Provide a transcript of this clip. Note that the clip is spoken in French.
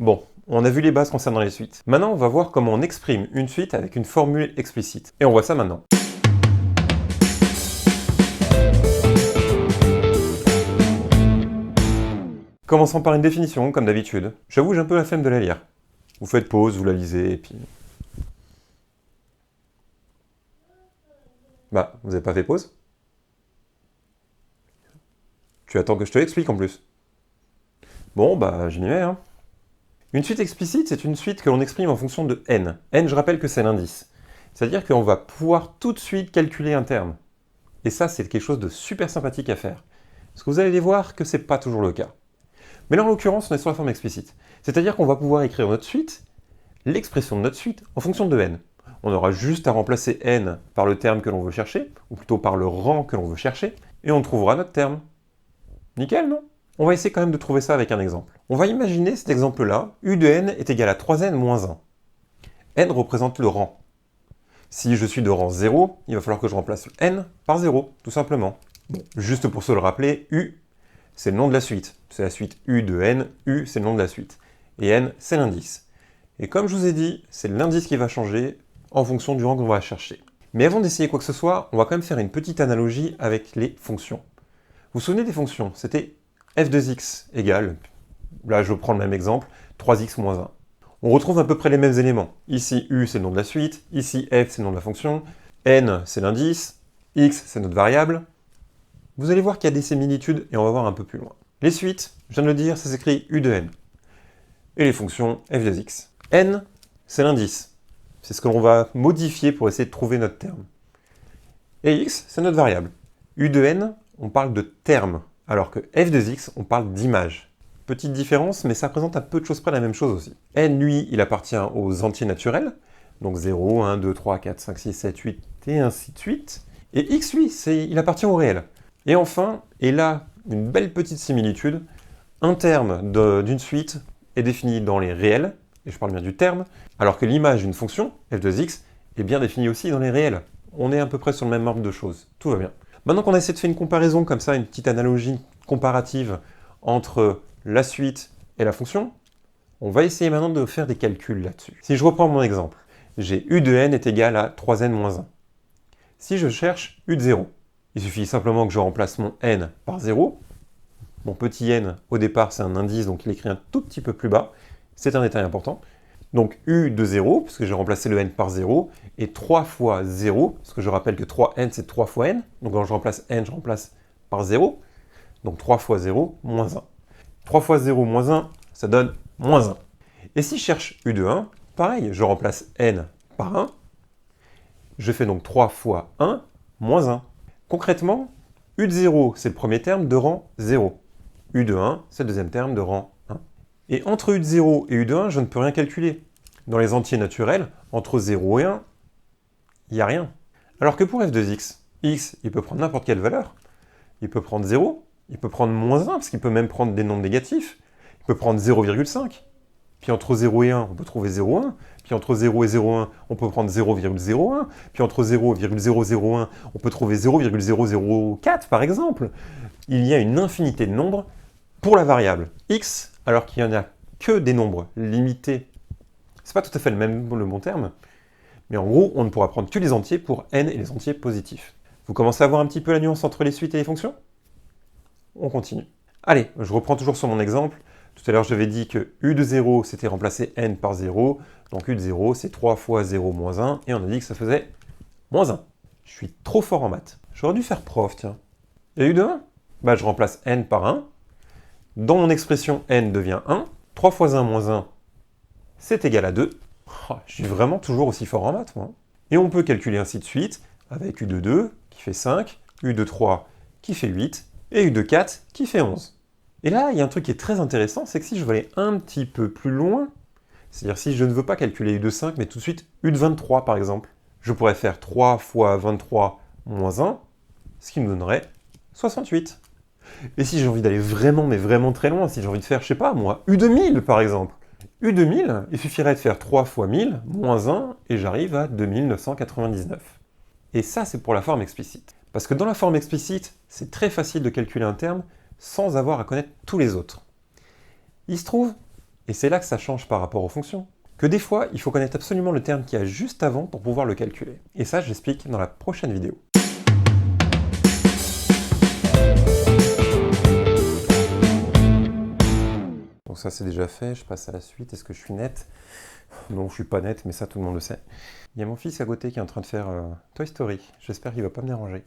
Bon, on a vu les bases concernant les suites. Maintenant, on va voir comment on exprime une suite avec une formule explicite. Et on voit ça maintenant. Commençons par une définition, comme d'habitude. J'avoue, j'ai un peu la flemme de la lire. Vous faites pause, vous la lisez, et puis... Bah, vous n'avez pas fait pause? Tu attends que je te l'explique en plus. Bon, bah, j'y vais, hein. Une suite explicite, c'est une suite que l'on exprime en fonction de n. N, je rappelle que c'est l'indice. C'est-à-dire qu'on va pouvoir tout de suite calculer un terme. Et ça, c'est quelque chose de super sympathique à faire. Parce que vous allez voir que c'est pas toujours le cas. Mais là, en l'occurrence, on est sur la forme explicite. C'est-à-dire qu'on va pouvoir écrire notre suite, l'expression de notre suite, en fonction de n. On aura juste à remplacer n par le terme que l'on veut chercher, ou plutôt par le rang que l'on veut chercher, et on trouvera notre terme. Nickel, non? On va essayer quand même de trouver ça avec un exemple. On va imaginer cet exemple-là, u de n est égal à 3n moins 1. n représente le rang. Si je suis de rang 0, il va falloir que je remplace n par 0, tout simplement. Bon, juste pour se le rappeler, u, c'est le nom de la suite. C'est la suite u de n, u, c'est le nom de la suite. Et n, c'est l'indice. Et comme je vous ai dit, c'est l'indice qui va changer en fonction du rang qu'on va chercher. Mais avant d'essayer quoi que ce soit, on va quand même faire une petite analogie avec les fonctions. Vous vous souvenez des fonctions? C'était f de x égale, là je prends le même exemple, 3x moins 1. On retrouve à peu près les mêmes éléments. Ici, u, c'est le nom de la suite. Ici, f, c'est le nom de la fonction. N, c'est l'indice. X, c'est notre variable. Vous allez voir qu'il y a des similitudes et on va voir un peu plus loin. Les suites, je viens de le dire, ça s'écrit u de n. Et les fonctions, f de x. N, c'est l'indice. C'est ce que l'on va modifier pour essayer de trouver notre terme. Et x, c'est notre variable. U de n, on parle de terme, alors que f de x, on parle d'image. Petite différence, mais ça représente à peu de choses près la même chose aussi. N, lui, il appartient aux entiers naturels, donc 0, 1, 2, 3, 4, 5, 6, 7, 8, et ainsi de suite. Et x, lui, il appartient au réel. Et enfin, et là, une belle petite similitude, un terme d'une suite est défini dans les réels, et je parle bien du terme, alors que l'image d'une fonction, f de x, est bien définie aussi dans les réels. On est à peu près sur le même ordre de choses. Tout va bien. Maintenant qu'on a essayé de faire une comparaison comme ça, une petite analogie comparative entre la suite et la fonction, on va essayer maintenant de faire des calculs là-dessus. Si je reprends mon exemple, j'ai u de n est égal à 3n moins 1. Si je cherche u de 0, il suffit simplement que je remplace mon n par 0. Mon petit n, au départ, c'est un indice, donc il écrit un tout petit peu plus bas. C'est un détail important. Donc u de 0, parce que j'ai remplacé le n par 0, et 3 fois 0, parce que je rappelle que 3n, c'est 3 fois n. Donc quand je remplace n, je remplace par 0. Donc 3 fois 0, moins 1. 3 fois 0 moins 1, ça donne moins 1. Et si je cherche u de 1, pareil, je remplace n par 1. Je fais donc 3 fois 1, moins 1. Concrètement, u de 0, c'est le premier terme de rang 0. u de 1, c'est le deuxième terme de rang 1. Et entre u de 0 et u de 1, je ne peux rien calculer. Dans les entiers naturels, entre 0 et 1, il n'y a rien. Alors que pour f de x, x, il peut prendre n'importe quelle valeur. Il peut prendre 0, il peut prendre moins 1, parce qu'il peut même prendre des nombres négatifs. Il peut prendre 0,5. Puis entre 0 et 1, on peut trouver 0,1. Puis entre 0 et 0,1, on peut prendre 0,01. Puis entre 0,001, on peut trouver 0,004 par exemple. Il y a une infinité de nombres pour la variable x, alors qu'il n'y en a que des nombres limités. C'est pas tout à fait le bon terme, mais en gros, on ne pourra prendre que les entiers pour n et les entiers positifs. Vous commencez à voir un petit peu la nuance entre les suites et les fonctions? On continue. Allez, je reprends toujours sur mon exemple. Tout à l'heure, j'avais dit que u de 0, c'était remplacer n par 0. Donc u de 0, c'est 3 fois 0 moins 1. Et on a dit que ça faisait moins 1. Je suis trop fort en maths. J'aurais dû faire prof, tiens. Et u de 1? Bah, je remplace n par 1. Dans mon expression, n devient 1. 3 fois 1 moins 1, c'est égal à 2. Oh, je suis vraiment toujours aussi fort en maths, moi. Et on peut calculer ainsi de suite, avec u de 2, qui fait 5, u de 3, qui fait 8, et u de 4, qui fait 11. Et là, il y a un truc qui est très intéressant, c'est que si je veux aller un petit peu plus loin, c'est-à-dire si je ne veux pas calculer u de 5, mais tout de suite u de 23 par exemple, je pourrais faire 3 fois 23 moins 1, ce qui me donnerait 68. Et si j'ai envie d'aller vraiment, mais vraiment très loin, si j'ai envie de faire, je sais pas moi, u de 1000 par exemple, u de 1000, il suffirait de faire 3 fois 1000 moins 1, et j'arrive à 2999. Et ça, c'est pour la forme explicite. Parce que dans la forme explicite, c'est très facile de calculer un terme sans avoir à connaître tous les autres. Il se trouve Et c'est là que ça change par rapport aux fonctions. Que des fois, il faut connaître absolument le terme qu'il y a juste avant pour pouvoir le calculer. Et ça, j'explique dans la prochaine vidéo. Donc ça, c'est déjà fait, je passe à la suite. Est-ce que je suis net? Non, je suis pas net, mais ça, tout le monde le sait. Il y a mon fils à côté qui est en train de faire Toy Story. J'espère qu'il va pas me déranger.